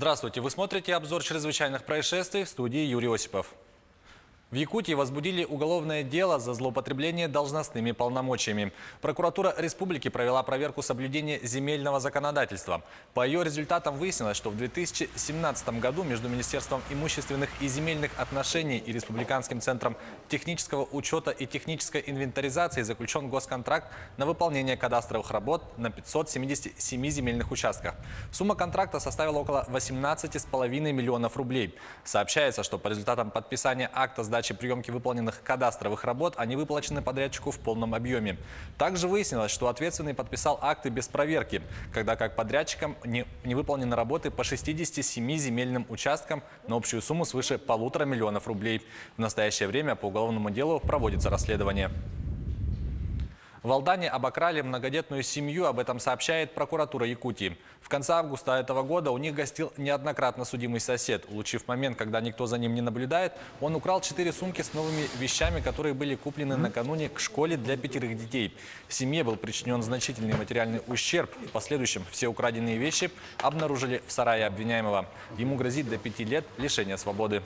Здравствуйте! Вы смотрите обзор чрезвычайных происшествий, в студии Юрий Осипов. В Якутии возбудили уголовное дело за злоупотребление должностными полномочиями. Прокуратура республики провела проверку соблюдения земельного законодательства. По ее результатам выяснилось, что в 2017 году между Министерством имущественных и земельных отношений и Республиканским центром технического учета и технической инвентаризации заключен госконтракт на выполнение кадастровых работ на 577 земельных участках. Сумма контракта составила около 18,5 миллионов рублей. Сообщается, что по результатам подписания акта сдачи приемки выполненных кадастровых работ они выплачены подрядчику в полном объеме. Также выяснилось, что ответственный подписал акты без проверки, когда как подрядчикам не выполнены работы по 67 земельным участкам на общую сумму свыше 1,5 миллиона рублей. В настоящее время по уголовному делу проводится расследование. В Алдане обокрали многодетную семью, об этом сообщает прокуратура Якутии. В конце августа этого года у них гостил неоднократно судимый сосед. Улучив момент, когда никто за ним не наблюдает, он украл 4 сумки с новыми вещами, которые были куплены накануне к школе для 5 детей. Семье был причинен значительный материальный ущерб. В последующем все украденные вещи обнаружили в сарае обвиняемого. Ему грозит до 5 лет лишения свободы.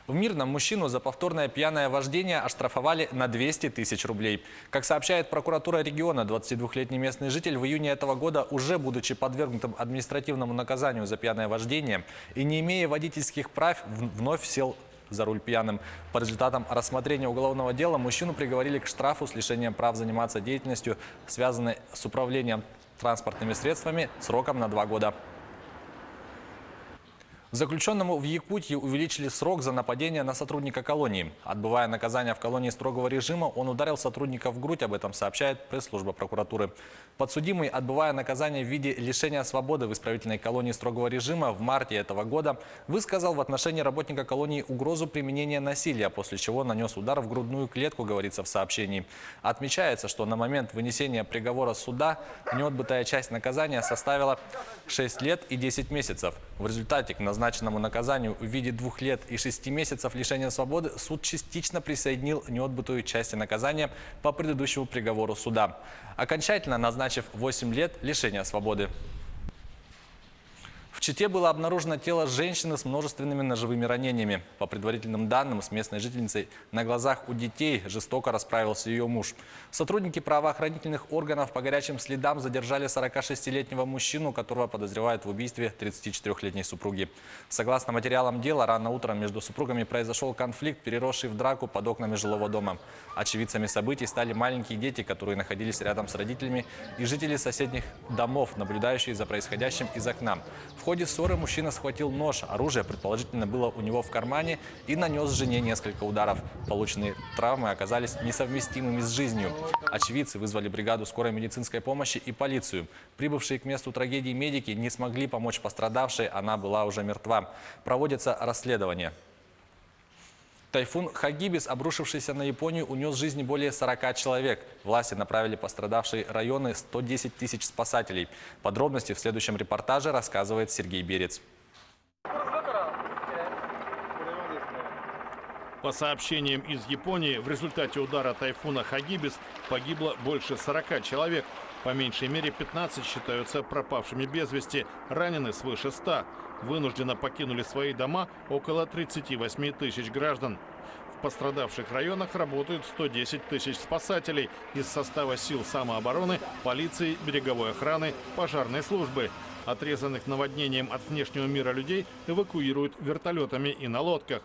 В Мирном мужчину за повторное пьяное вождение оштрафовали на 200 тысяч рублей. Как сообщает прокуратура региона, 22-летний местный житель в июне этого года, уже будучи подвергнутым административному наказанию за пьяное вождение и не имея водительских прав, вновь сел за руль пьяным. По результатам рассмотрения уголовного дела мужчину приговорили к штрафу с лишением прав заниматься деятельностью, связанной с управлением транспортными средствами, сроком на 2 года. Заключенному в Якутии увеличили срок за нападение на сотрудника колонии. Отбывая наказание в колонии строгого режима, он ударил сотрудника в грудь, об этом сообщает пресс-служба прокуратуры. Подсудимый, отбывая наказание в виде лишения свободы в исправительной колонии строгого режима в марте этого года, высказал в отношении работника колонии угрозу применения насилия, после чего нанес удар в грудную клетку, говорится в сообщении. Отмечается, что на момент вынесения приговора суда неотбытая часть наказания составила 6 лет и 10 месяцев. В результате к назначенному наказанию в виде 2 лет и 6 месяцев лишения свободы суд частично присоединил неотбытую часть наказания по предыдущему приговору суда, окончательно назначив 8 лет лишения свободы. В Чите было обнаружено тело женщины с множественными ножевыми ранениями. По предварительным данным, с местной жительницей на глазах у детей жестоко расправился ее муж. Сотрудники правоохранительных органов по горячим следам задержали 46-летнего мужчину, которого подозревают в убийстве 34-летней супруги. Согласно материалам дела, рано утром между супругами произошел конфликт, переросший в драку под окнами жилого дома. Очевидцами событий стали маленькие дети, которые находились рядом с родителями, и жители соседних домов, наблюдающие за происходящим из окна. В ходе ссоры мужчина схватил нож, оружие предположительно было у него в кармане, и нанес жене несколько ударов. Полученные травмы оказались несовместимыми с жизнью. Очевидцы вызвали бригаду скорой медицинской помощи и полицию. Прибывшие к месту трагедии медики не смогли помочь пострадавшей, она была уже мертва. Проводится расследование. Тайфун Хагибис, обрушившийся на Японию, унес жизни более 40 человек. Власти направили пострадавшие районы 110 тысяч спасателей. Подробности в следующем репортаже рассказывает Сергей Берец. По сообщениям из Японии, в результате удара тайфуна Хагибис погибло больше 40 человек. По меньшей мере 15 считаются пропавшими без вести, ранены свыше 100. Вынужденно покинули свои дома около 38 тысяч граждан. В пострадавших районах работают 110 тысяч спасателей из состава сил самообороны, полиции, береговой охраны, пожарной службы. Отрезанных наводнением от внешнего мира людей эвакуируют вертолетами и на лодках.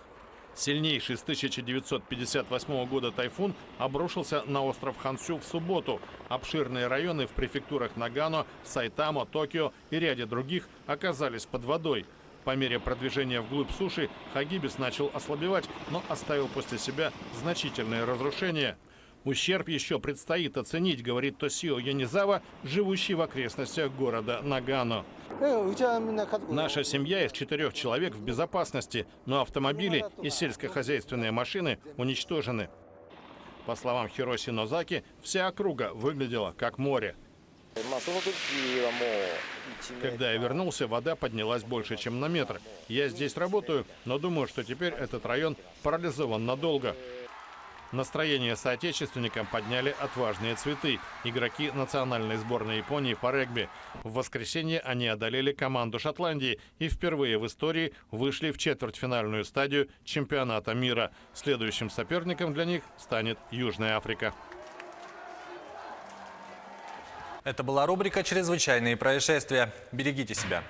Сильнейший с 1958 года тайфун обрушился на остров Хонсю в субботу. Обширные районы в префектурах Нагано, Сайтамо, Токио и ряде других оказались под водой. По мере продвижения вглубь суши Хагибис начал ослабевать, но оставил после себя значительные разрушения. Ущерб еще предстоит оценить, говорит Тосио Янизава, живущий в окрестностях города Нагано. Наша семья из 4 человек в безопасности, но автомобили и сельскохозяйственные машины уничтожены. По словам Хироси Нозаки, вся округа выглядела как море. Когда я вернулся, вода поднялась больше, чем на метр. Я здесь работаю, но думаю, что теперь этот район парализован надолго. Настроение соотечественникам подняли отважные цветы – игроки национальной сборной Японии по регби. В воскресенье они одолели команду Шотландии и впервые в истории вышли в четвертьфинальную стадию чемпионата мира. Следующим соперником для них станет Южная Африка. Это была рубрика «Чрезвычайные происшествия». Берегите себя.